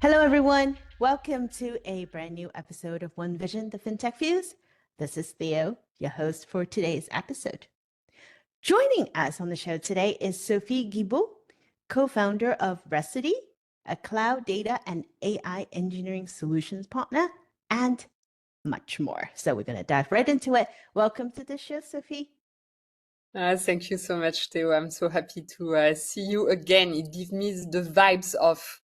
Hello, everyone. Welcome to a brand new episode of One Vision, the Fintech Fuse. This is Theo, your host for today's episode. Joining us on the show today is Sophie Guibaud, co-founder of Recity, a cloud data and AI engineering solutions partner, and much more. So we're going to dive right into it. Welcome to the show, Sophie. Thank you so much, Theo. I'm so happy to see you again. It gives me the vibes of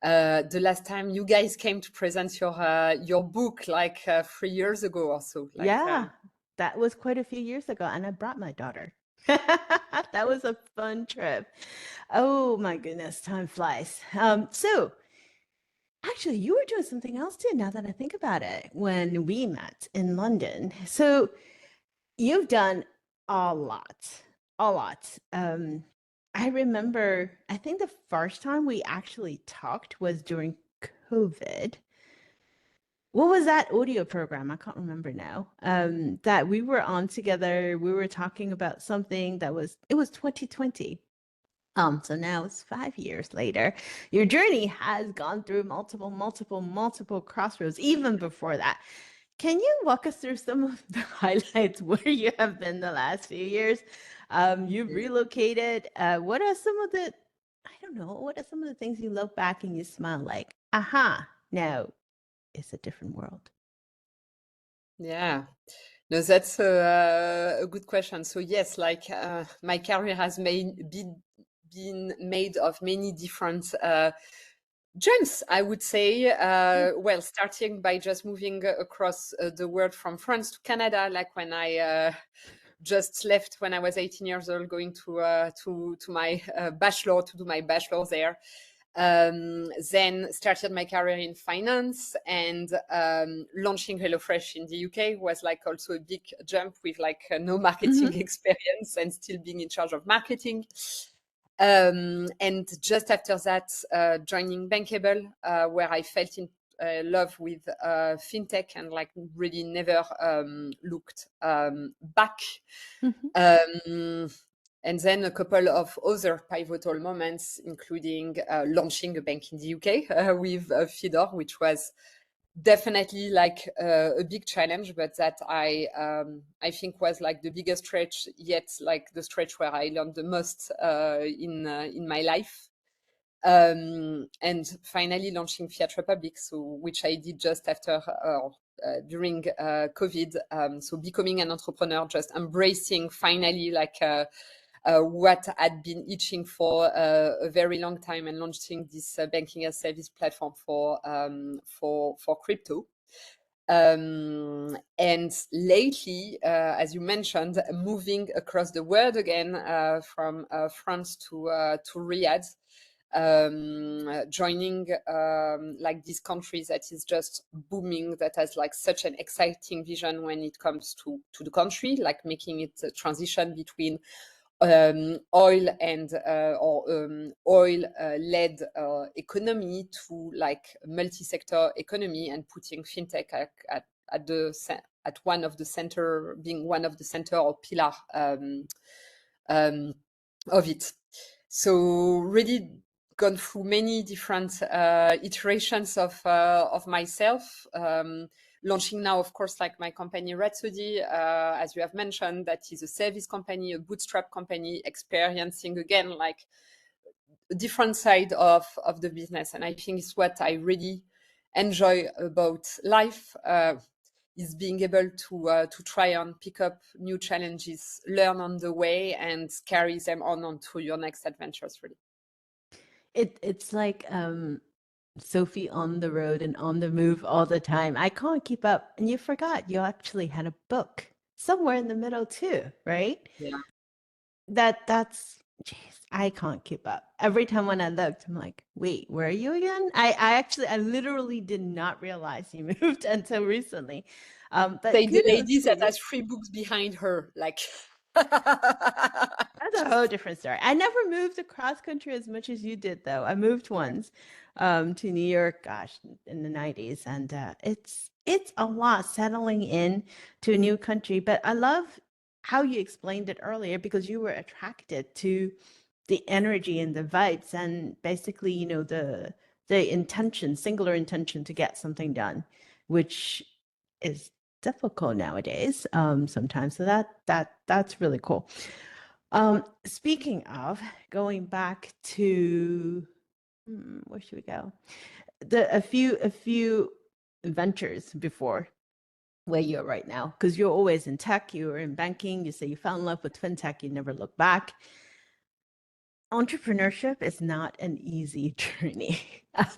the last time you guys came to present your book, like 3 years ago or so. Yeah, that was quite a few years ago, and I brought my daughter. That was a fun trip. Oh my goodness, time flies. So actually, you were doing something else too, now that I think about it, when we met in London. So you've done a lot, a lot. I remember, I think the first time we actually talked was during COVID. What was that audio program? I can't remember now. That we were on together. We were talking about something it was 2020. So now it's 5 years later. Your journey has gone through multiple crossroads, even before that. Can you walk us through some of the highlights where you have been the last few years? You've relocated. What are some of the, I don't know, what are some of the things you look back and you smile like, aha, now it's a different world? Yeah. No, that's a good question. So yes, my career has been made of many different jumps, I would say. Well, starting by just moving across the world from France to Canada, like when I just left when I was 18 years old, going to my bachelor to do my bachelor there. Then started my career in finance, and launching HelloFresh in the UK was like also a big jump with like no marketing experience and still being in charge of marketing. And just after that, joining Bankable, where I felt in love with fintech and like really never looked back. Um, and then a couple of other pivotal moments, including launching a bank in the UK with Fidor, which was definitely like a big challenge, but that I think was like the biggest stretch yet, like the stretch where I learned the most in my life. And finally launching Fiat Republic, so which I did just after during COVID. So becoming an entrepreneur, just embracing finally like what had been itching for a very long time, and launching this banking as service platform for crypto. And lately, as you mentioned, moving across the world again from France to Riyadh, joining like this country that is just booming, that has like such an exciting vision when it comes to the country, like making it a transition between oil and oil led economy to like multi-sector economy, and putting fintech at one of the center, being one of the center or pillar of it. So really gone through many different iterations of myself. Launching now, of course, like my company Recity, as you have mentioned, that is a service company, a bootstrap company, experiencing again like a different side of the business. And I think it's what I really enjoy about life, is being able to try and pick up new challenges, learn on the way, and carry them onto your next adventures, really. It's like Sophie on the road and on the move all the time. I can't keep up. And you forgot you actually had a book somewhere in the middle too, right? Yeah. That's jeez, I can't keep up. Every time when I looked, I'm like, wait, where are you again? I literally did not realize you moved until recently. But Say the kudos lady to that you. has 3 books behind her, like. That's a whole different story. I never moved across country as much as you did, though. I moved once to New York, gosh, in the 90s, and it's a lot settling in to a new country. But I love how you explained it earlier, because you were attracted to the energy and the vibes, and basically, you know, the intention, singular intention to get something done, which is difficult nowadays sometimes. So that's really cool. Speaking of going back to where should we go? A few ventures before where you're right now, because you're always in tech, you were in banking, you say you fell in love with fintech, you never look back. Entrepreneurship is not an easy journey.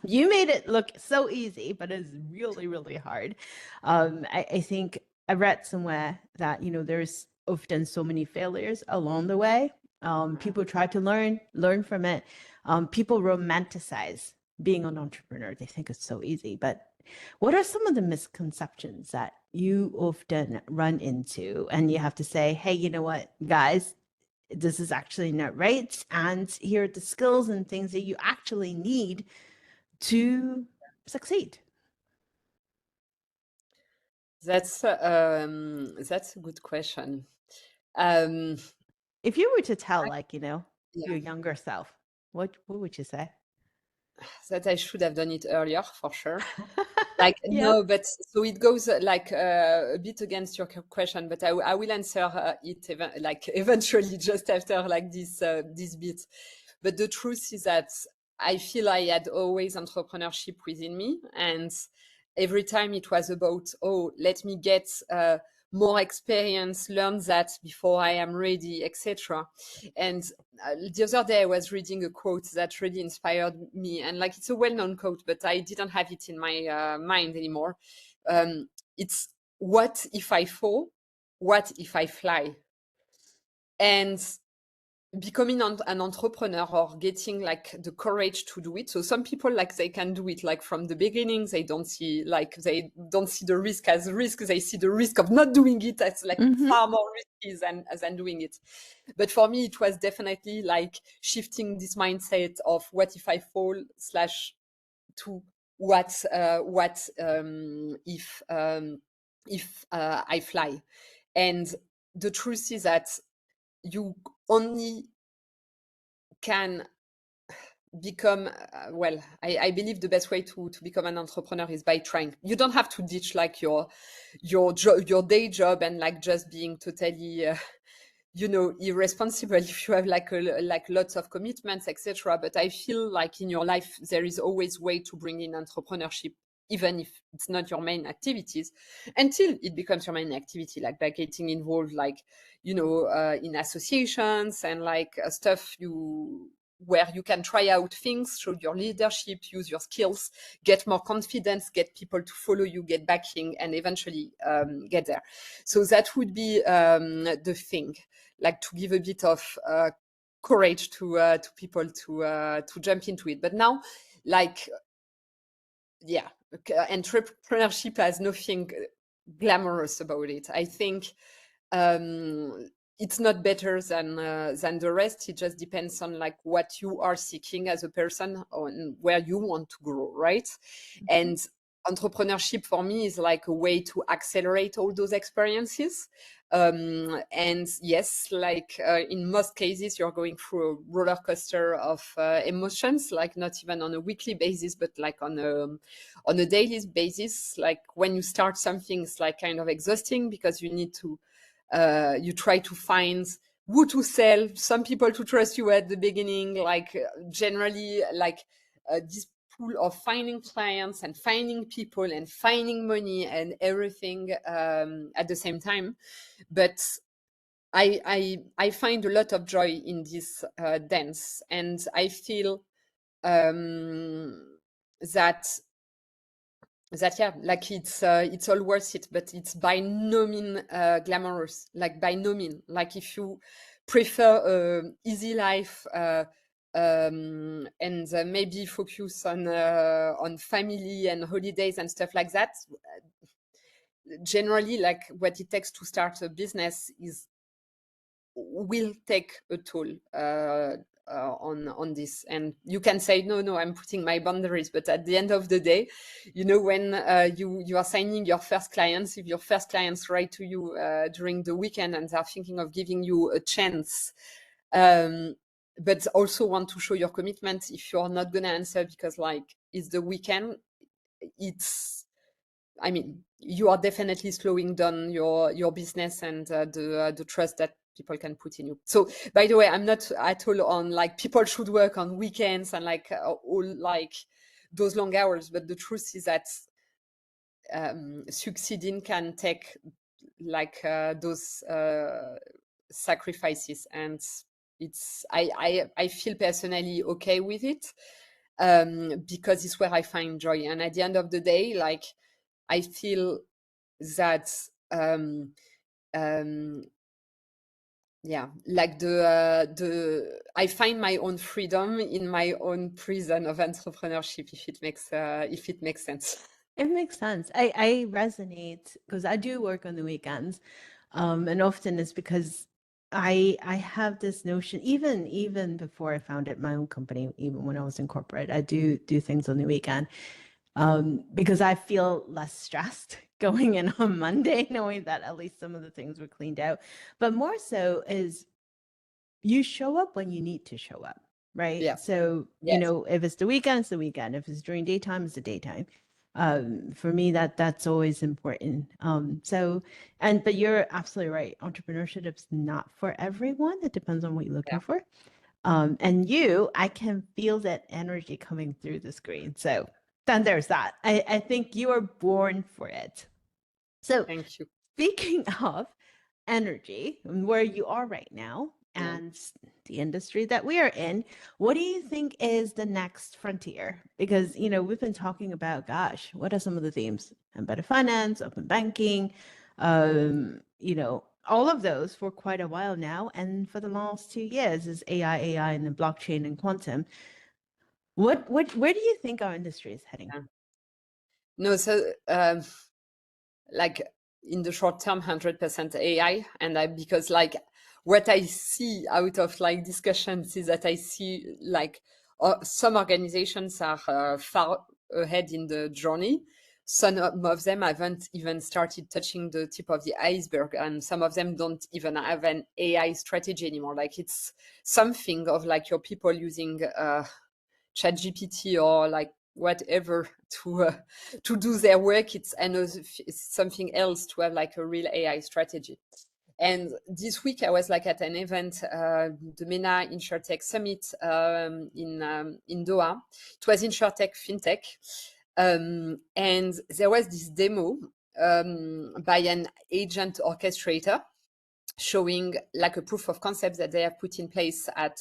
You made it look so easy, but it's really, really hard. I think I read somewhere that, there's often so many failures along the way. People try to learn from it. People romanticize being an entrepreneur. They think it's so easy. But what are some of the misconceptions that you often run into? And you have to say, hey, you know what, guys, this is actually not right. And here are the skills and things that you actually need to succeed. That's a good question. If you were to tell, Yeah. your younger self, what would you say? That I should have done it earlier for sure. Yeah. No, but so it goes a bit against your question, but I will answer it eventually just after this bit. But the truth is that I feel I had always entrepreneurship within me, and every time it was about, oh, let me get more experience, learn that before I am ready, etc. And the other day I was reading a quote that really inspired me, and it's a well-known quote, but I didn't have it in my mind anymore. It's, what if I fall? What if I fly? And becoming an entrepreneur, or getting the courage to do it. So some people they can do it from the beginning. They don't see the risk as risk. They see the risk of not doing it as far more risky than doing it. But for me, it was definitely shifting this mindset of what if I fall / to what if I fly. And the truth is that you only can become I believe the best way to become an entrepreneur is by trying. You don't have to ditch your day job and just being totally irresponsible if you have lots of commitments, etc. But I feel in your life there is always way to bring in entrepreneurship, even if it's not your main activities, until it becomes your main activity, by getting involved in associations and stuff where you can try out things, show your leadership, use your skills, get more confidence, get people to follow you, get backing, and eventually get there. So that would be the thing, to give a bit of courage to people to jump into it. But now, entrepreneurship has nothing glamorous about it. I think it's not better than the rest. It just depends on what you are seeking as a person, on where you want to grow, right? And entrepreneurship for me is a way to accelerate all those experiences. And yes, in most cases, you're going through a roller coaster of emotions, not even on a weekly basis, but on a daily basis. When you start something, it's kind of exhausting, because you need to you try to find who to sell, some people to trust you at the beginning, generally this pool of finding clients and finding people and finding money and everything at the same time. But I find a lot of joy in this dance, and I feel that it's all worth it, but it's by no means glamorous, by no means. If you prefer easy life and maybe focus on family and holidays and stuff like that, generally what it takes to start a business will take a toll on this. And you can say, no, I'm putting my boundaries, but at the end of the day, when you are signing your first clients, if your first clients write to you during the weekend and they're thinking of giving you a chance, but also want to show your commitment. If you're not gonna answer because like it's the weekend, I mean, you are definitely slowing down your business and the trust that people can put in you. So, by the way, I'm not at all on like people should work on weekends and like all like those long hours. But the truth is that succeeding can take like those sacrifices, and I feel personally okay with it because it's where I find joy. And at the end of the day, like I feel that yeah, like I find my own freedom in my own prison of entrepreneurship, if it makes sense. It makes sense. I resonate because I do work on the weekends. And often it's because I have this notion, even before I founded my own company, even when I was in corporate, I do things on the weekend. Because I feel less stressed going in on Monday, knowing that at least some of the things were cleaned out. But more so is you show up when you need to show up, right? Yeah. So, Yes. if it's the weekend, it's the weekend. If it's during daytime, it's the daytime. For me, that's always important. But you're absolutely right. Entrepreneurship is not for everyone. It depends on what you're looking Yeah. for. And I can feel that energy coming through the screen. So then there's that. I think you are born for it. So Thank you. speaking of energy and where you are right now Yeah. and the industry that we are in, what do you think is the next frontier? Because, we've been talking about, gosh, what are some of the themes? Embedded finance, open banking, all of those for quite a while now. And for the last 2 years is AI, and the blockchain and quantum. Where do you think our industry is heading? Yeah. No, so like in the short term, 100% AI, and because like what I see out of like discussions is that I see like some organizations are far ahead in the journey. Some of them haven't even started touching the tip of the iceberg, and some of them don't even have an AI strategy anymore. Like it's something of like your people using ChatGPT or like whatever to do their work. It's something else to have like a real AI strategy. And this week I was like at an event, the MENA InsurTech Summit in Doha. It was InsurTech Fintech, and there was this demo by an agent orchestrator showing like a proof of concept that they have put in place at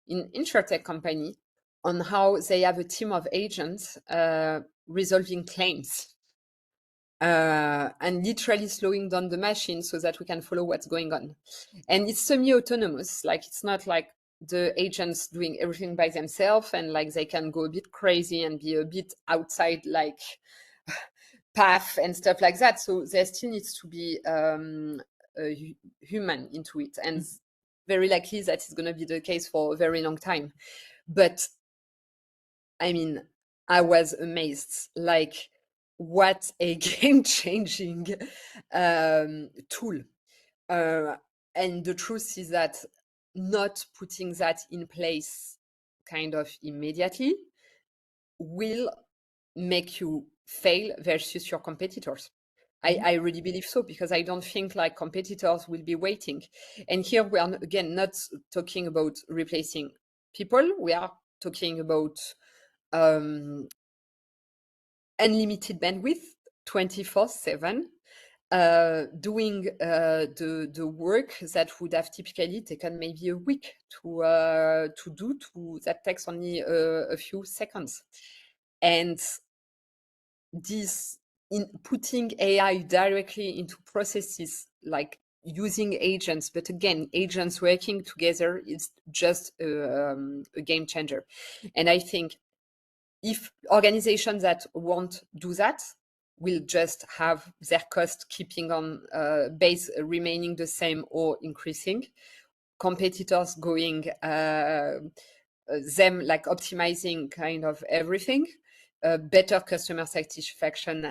in InsurTech company on how they have a team of agents resolving claims and literally slowing down the machine so that we can follow what's going on. And it's semi-autonomous, like it's not like the agents doing everything by themselves, and like they can go a bit crazy and be a bit outside like path and stuff like that. So there still needs to be a human into it, and very likely that is going to be the case for a very long time. But I mean, I was amazed, like what a game-changing tool. And the truth is that not putting that in place kind of immediately will make you fail versus your competitors. I really believe so, because I don't think like competitors will be waiting. And here we are again not talking about replacing people. We are talking about unlimited bandwidth 24/7, doing the work that would have typically taken maybe a week to do, that takes only a few seconds. And this, in putting AI directly into processes, like using agents, but again, agents working together, is just a game changer. And I think if organizations that won't do that will just have their cost keeping on base remaining the same or increasing, competitors going them like optimizing kind of everything, better customer satisfaction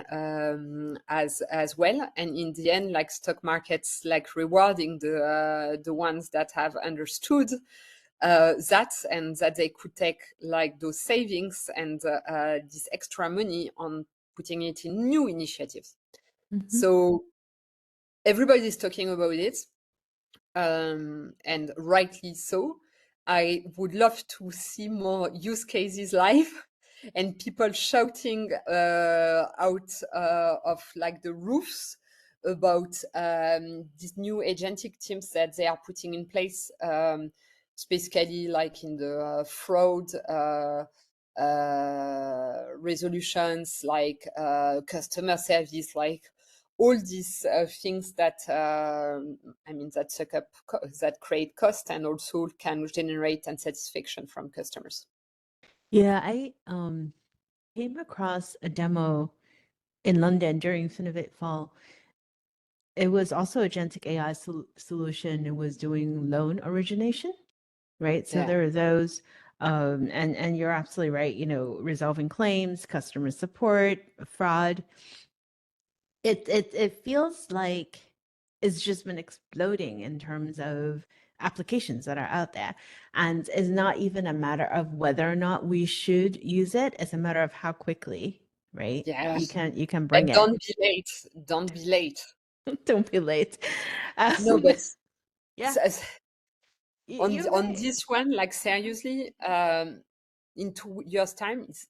as well, and in the end, like stock markets, like rewarding the ones that have understood that, and that they could take like those savings and this extra money on putting it in new initiatives. So everybody's talking about it, and rightly so. I would love to see more use cases live and people shouting out of like the roofs about these new agentic teams that they are putting in place, specifically like in the fraud resolutions, like customer service, like all these things that that suck up, that create cost and also can generate unsatisfaction from customers. Yeah, I came across a demo in London during Finovate Fall. It was also a agentic AI solution. It was doing loan origination, right? So Yeah. there are those, and you're absolutely right. Resolving claims, customer support, fraud. It feels like it's just been exploding in terms of applications that are out there, and it's not even a matter of whether or not we should use it. It's a matter of how quickly, right? Yeah. You can bring And it. don't be late. Don't be late. Don't be late. No, but Yeah, you're on right. this one, like seriously, in 2 years' time, it's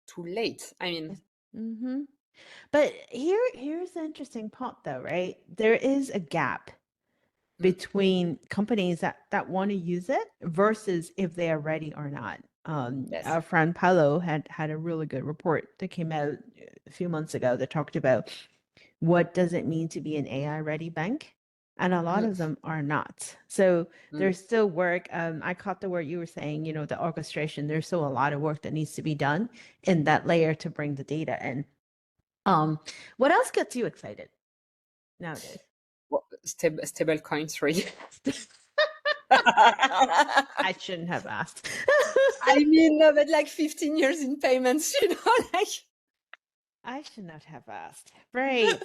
too late. I mean, Mm-hmm. But here's the interesting part, though, right? There is a gap mm, between companies that want to use it versus if they are ready or not. yes. Our friend Paolo had a really good report that came out a few months ago that talked about what does it mean to be an AI ready bank, and a lot Mm, of them are not. So mm. there's still work. I caught the word you were saying. The orchestration. There's still a lot of work that needs to be done in that layer to bring the data in. What else gets you excited nowadays? Well, stable coins, really. I shouldn't have asked. I mean, no, but like 15 years in payments, like. I should not have asked. Right.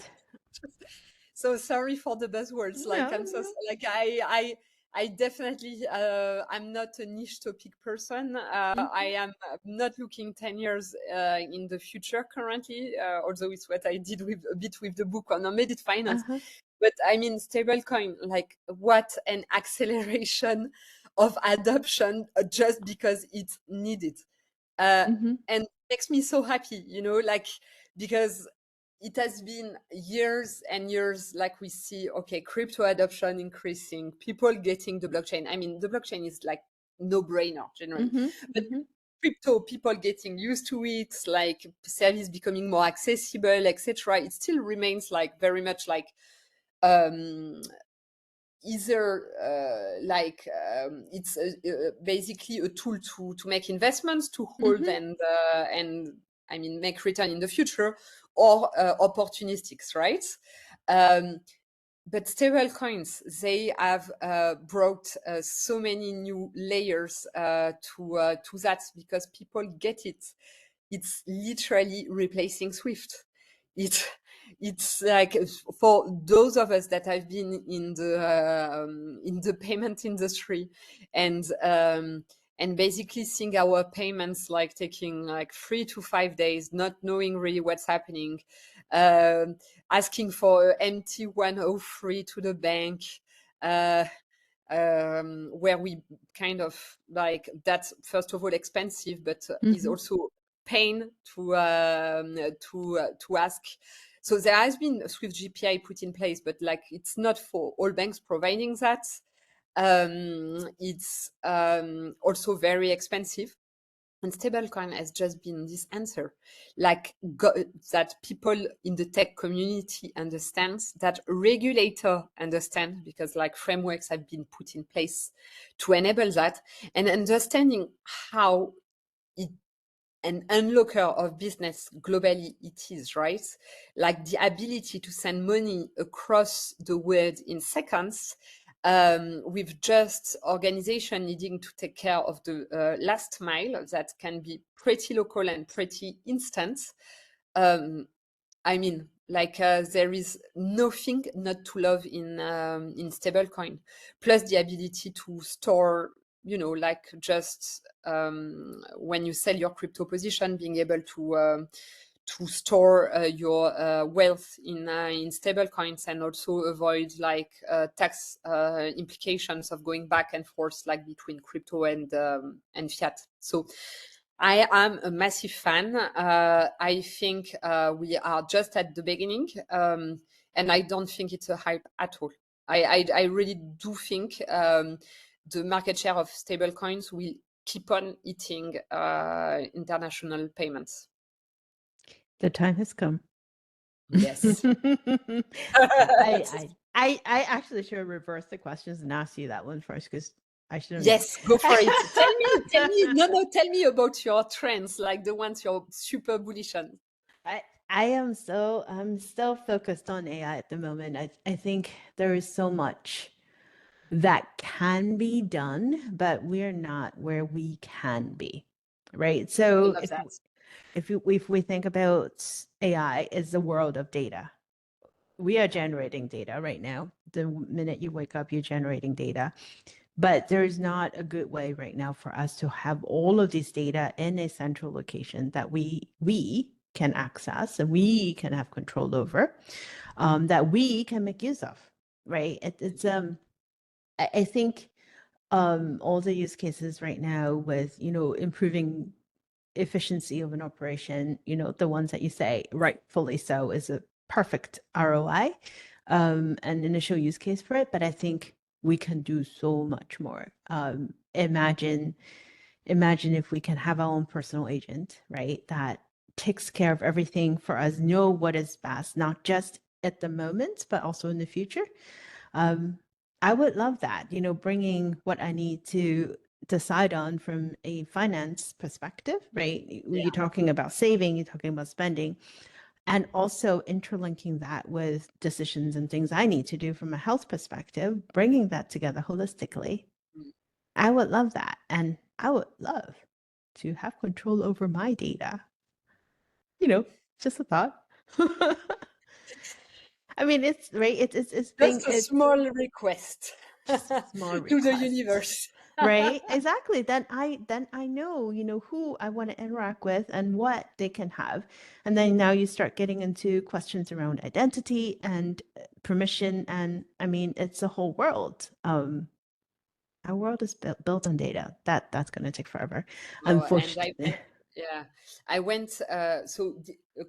So sorry for the buzzwords. Like No, I'm so no. like I definitely I'm not a niche topic person. I Mhm. am not looking 10 years in the future currently, although it's what I did with a bit with the book on embedded finance. Uh-huh. But I mean, stablecoin, like what an acceleration of adoption just because it's needed. Hmm. And makes me so happy, like because it has been years and years, like we see, okay, crypto adoption increasing, people getting the blockchain. I mean, the blockchain is like no brainer generally, Hmm. but Hmm. crypto, people getting used to it, like service becoming more accessible, etc. It still remains like very much like um either it's basically a tool to make investments, to hold Hmm. and I mean make return in the future, or opportunistics, right? Um, but stable coins, they have brought so many new layers to that because people get it. It's literally replacing Swift. It it's like for those of us that have been in the payment industry and basically seeing our payments like taking like 3 to 5 days, not knowing really what's happening, um, asking for MT103 to the bank, uh, where we kind of like that's first of all expensive, but is Hmm. also pain to ask. So there has been a Swift GPI put in place, but like it's not for all banks providing that. It's also very expensive. And stablecoin has just been this answer, like that people in the tech community understands, that regulator understand, because like frameworks have been put in place to enable that, and understanding how it an unlocker of business globally it is, right? Like the ability to send money across the world in seconds, with just organization needing to take care of the last mile that can be pretty local and pretty instant. Um, I mean, like there is nothing not to love in stablecoin. Plus the ability to store like just when you sell your crypto position, being able to store your wealth in stable coins, and also avoid like tax implications of going back and forth like between crypto and fiat. So I am a massive fan. I think we are just at the beginning, and I don't think it's a hype at all. I really do think the market share of stable coins will keep on eating international payments. The time has come. Yes. I actually should reverse the questions and ask you that one first, because I should have known. Yes, go for it. Tell me, no, tell me about your trends, like the ones you're super bullish on. I'm still focused on AI at the moment. I think there is so much that can be done, but we're not where we can be, right? So I love that. if we think about AI as the world of data, we are generating data right now. The minute you wake up, you're generating data. But there's not a good way right now for us to have all of this data in a central location that we can access and we can have control over, that we can make use of, right? I think all the use cases right now with, improving efficiency of an operation, the ones that you say rightfully so is a perfect ROI, and initial use case for it. But I think we can do so much more. Imagine if we can have our own personal agent, right? That takes care of everything for us, know what is best, not just at the moment, but also in the future. I would love that, bringing what I need to decide on from a finance perspective, right? Yeah. You're talking about saving, you're talking about spending, and also interlinking that with decisions and things I need to do from a health perspective, bringing that together holistically. I would love that. And I would love to have control over my data. Just a thought. I mean, it's right. It's being Just a small request just a small to the request. universe. Right? Exactly. Then I know, who I want to interact with and what they can have. And then now you start getting into questions around identity and permission. And I mean, it's a whole world. Our world is built on data. That's going to take forever. Oh, and Unfortunately. yeah, I went a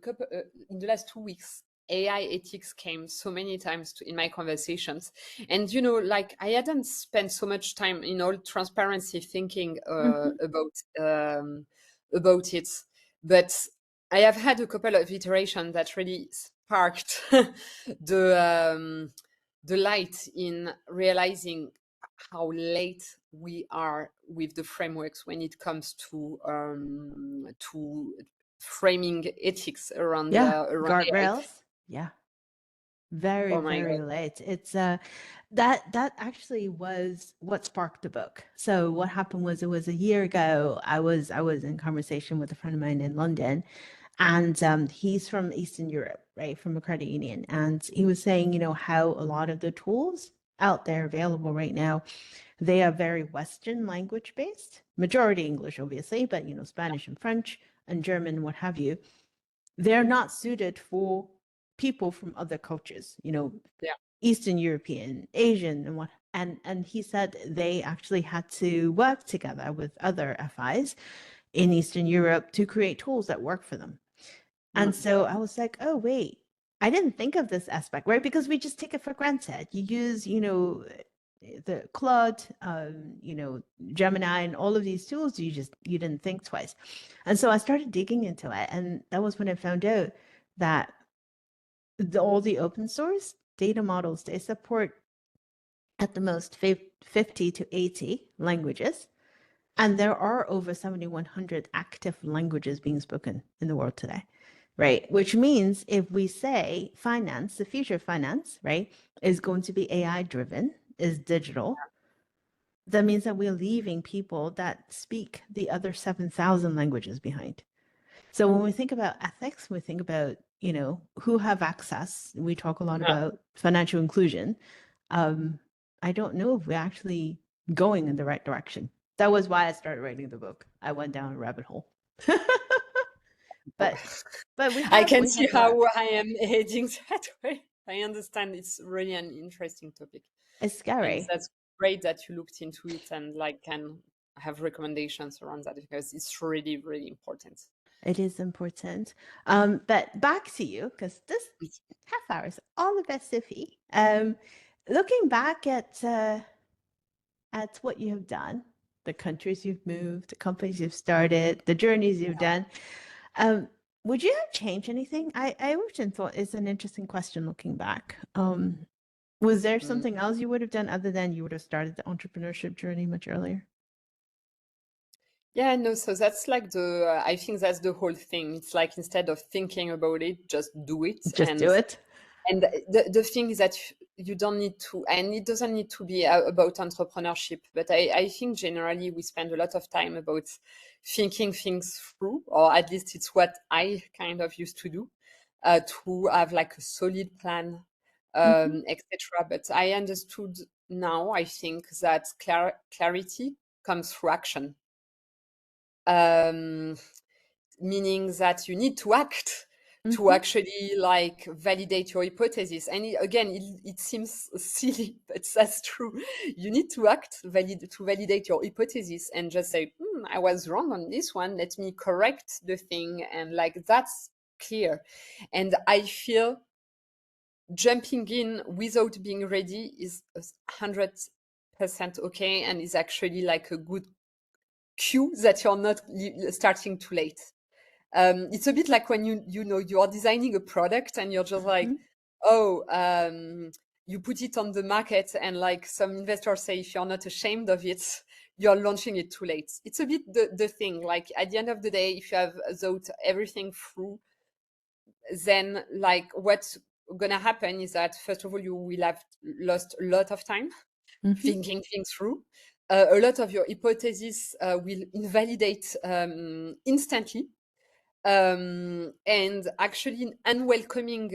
couple in the last 2 weeks. AI ethics came so many times in my conversations, and like I hadn't spent so much time in all transparency thinking about it, but I have had a couple of iterations that really sparked the light in realizing how late we are with the frameworks when it comes to framing ethics around around AI. Guardrails. Yeah. Very, Oh my very God. late. It's that actually was what sparked the book. So what happened was, it was a year ago. I was in conversation with a friend of mine in London, and he's from Eastern Europe, right, from a credit union, and he was saying, how a lot of the tools out there available right now, they are very Western language based, majority English, obviously, but Spanish and French and German, what have you. They're not suited for people from other cultures, Yeah. Eastern European, Asian, and what. And he said they actually had to work together with other FIs in Eastern Europe to create tools that work for them. And so I was like, oh, wait, I didn't think of this aspect, right? Because we just take it for granted. You use, the Claude, Gemini, and all of these tools, you didn't think twice. And so I started digging into it. And that was when I found out that all the open source data models, they support at the most 50 to 80 languages. And there are over 7,100 active languages being spoken in the world today, right? Which means if we say finance, the future of finance, right, is going to be AI driven, is digital, that means that we're leaving people that speak the other 7,000 languages behind. So when we think about ethics, we think about, who have access. We talk a lot Yeah. about financial inclusion. I don't know if we're actually going in the right direction. That was why I started writing the book. I went down a rabbit hole. but I can we see have how learned. I am heading that way. I understand it's really an interesting topic. It's And scary. that's great that you looked into it and like can have recommendations around that because it's really, really important. It is important. But back to you, because this half hour is all about Sophie. Looking back at what you have done, the countries you've moved, the companies you've started, the journeys you've done, um, would you have changed anything? I often thought it's an interesting question looking back. Was there Mm. something else you would have done other than you would have started the entrepreneurship journey much earlier? Yeah, no, so that's like I think that's the whole thing. It's like instead of thinking about it, just do it. Just do it. And the thing is that you don't need to, and it doesn't need to be about entrepreneurship, but I think generally we spend a lot of time about thinking things through, or at least it's what I kind of used to do, to have like a solid plan, Mhm. etc. But I understood now, I think that clarity comes through action. Um, Meaning that you need to act to Mhm. actually like validate your hypothesis. And again, it seems silly, but that's true. You need to act to validate your hypothesis and just say, I was wrong on this one. Let me correct the thing. And like that's clear. And I feel jumping in without being ready is 100% okay and is actually like a good cue that you're not starting too late. It's a bit like when you are designing a product and you're just like, Mhm. oh, you put it on the market and like some investors say if you're not ashamed of it, you're launching it too late. It's a bit the thing. Like at the end of the day, if you have thought everything through, then like what's gonna happen is that first of all you will have lost a lot of time Mhm. thinking things through. A lot of your hypotheses will invalidate instantly, and actually unwelcoming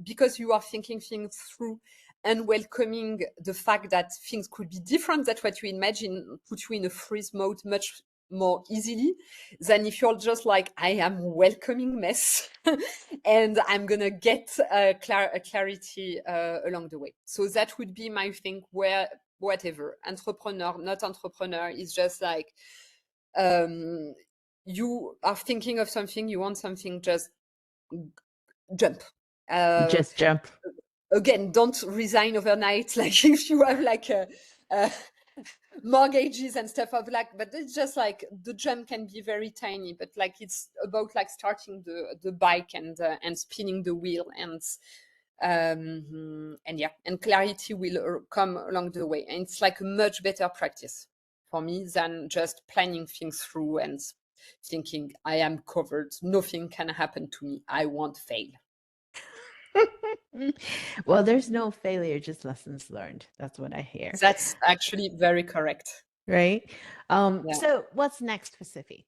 because you are thinking things through, unwelcoming the fact that things could be different than what you imagine, put you in a freeze mode much more easily than if you're just like, I am welcoming mess and I'm gonna get clarity along the way. So that would be my thing, where whatever entrepreneur not entrepreneur is just like, um, you are thinking of something, you want something, just jump. Uh, Just jump. Again, don't resign overnight. Like if you have like a mortgages and stuff of like, but it's just like the jump can be very tiny, but like it's about like starting the bike and spinning the wheel and yeah, and clarity will come along the way. And it's like a much better practice for me than just planning things through and thinking I am covered, nothing can happen to me, I won't fail. Well, there's no failure, just lessons learned. That's what I hear. That's actually very correct. Right? Yeah. So what's next for Sophie?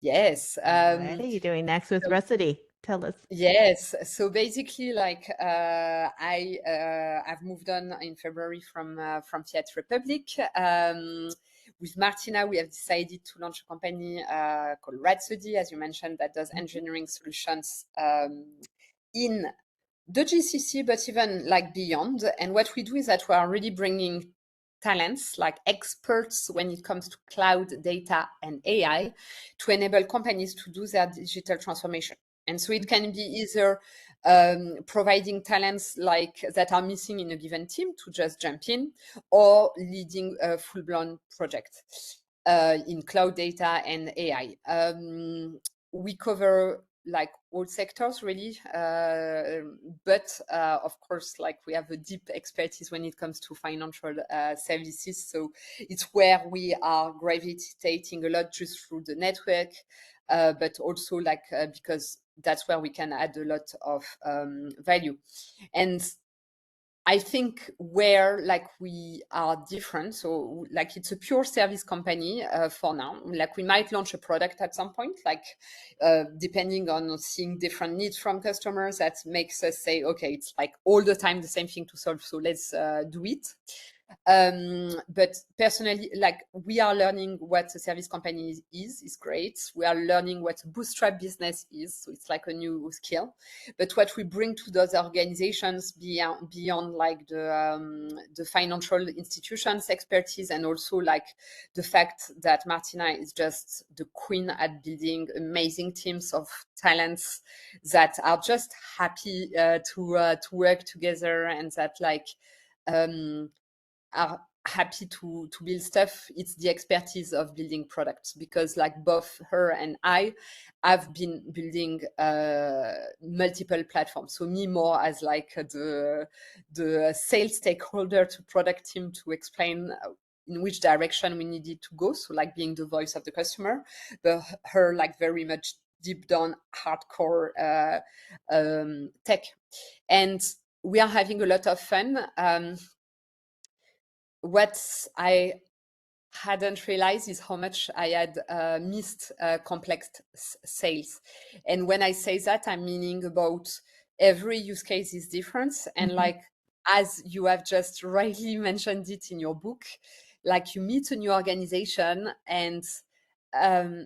Yes. What are you doing next with So Recity? Tell us. yes. So basically, like I've moved on in February from Fiat Republic. With Martyna, we have decided to launch a company called Recity, as you mentioned, that does Mhm. engineering solutions in the GCC, but even like beyond. And what we do is that we are really bringing talents like experts when it comes to cloud, data, and AI to enable companies to do their digital transformation. And so it can be either providing talents like that are missing in a given team to just jump in, or leading a full-blown project in cloud, data, and AI. We cover like all sectors really, but of course, like we have a deep expertise when it comes to financial services. So it's where we are gravitating a lot just through the network, but also like because that's where we can add a lot of value. And I think where like we are different, so like it's a pure service company for now. Like we might launch a product at some point, like depending on seeing different needs from customers, that makes us say, okay, it's like all the time the same thing to solve, so let's do it. But personally, like we are learning what a service company is great. We are learning what a bootstrap business is. So it's like a new skill. But what we bring to those organizations beyond like the financial institutions expertise, and also like the fact that Martyna is just the queen at building amazing teams of talents that are just happy to work together, and that like are happy to build stuff. It's the expertise of building products, because like both her and I have been building multiple platforms. So me more as like the sales stakeholder to product team to explain in which direction we needed to go. So like being the voice of the customer, but her like very much deep down hardcore tech. And we are having a lot of fun. What I hadn't realized is how much I had missed complex sales. And when I say that, I'm meaning about every use case is different. And like, as you have just rightly mentioned it in your book, like you meet a new organization and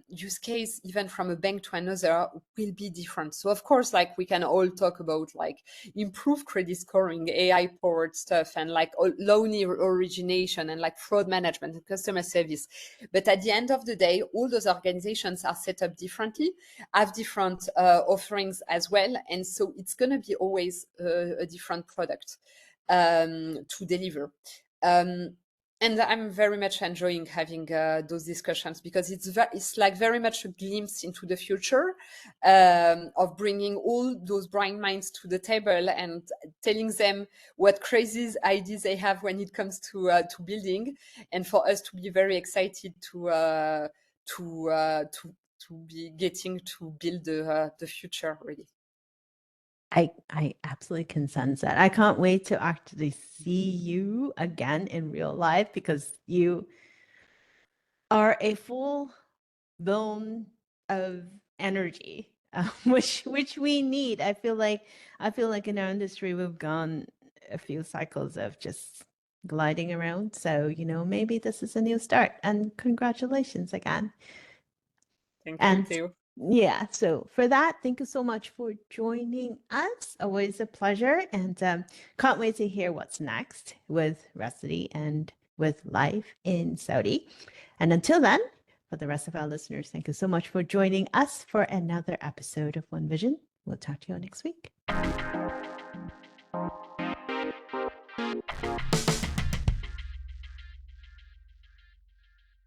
use case, even from a bank to another, will be different. So of course, like we can all talk about like improve credit scoring, AI powered stuff, and like loan origination, and like fraud management and customer service. But at the end of the day, all those organizations are set up differently, have different offerings as well. And so it's going to be always a different product to deliver. And I'm very much enjoying having those discussions, because it's like very much a glimpse into the future of bringing all those bright minds to the table and telling them what crazy ideas they have when it comes to building, and for us to be very excited to be getting to build the future really. I absolutely can sense that. I can't wait to actually see you again in real life, because you are a full blown of energy, which we need. I feel like in our industry we've gone a few cycles of just gliding around. So, maybe this is a new start. And congratulations again. Thank you. Yeah, so for that, thank you so much for joining us. Always a pleasure, and can't wait to hear what's next with Recity and with life in Saudi. And until then, for the rest of our listeners, thank you so much for joining us for another episode of One Vision. We'll talk to you all next week.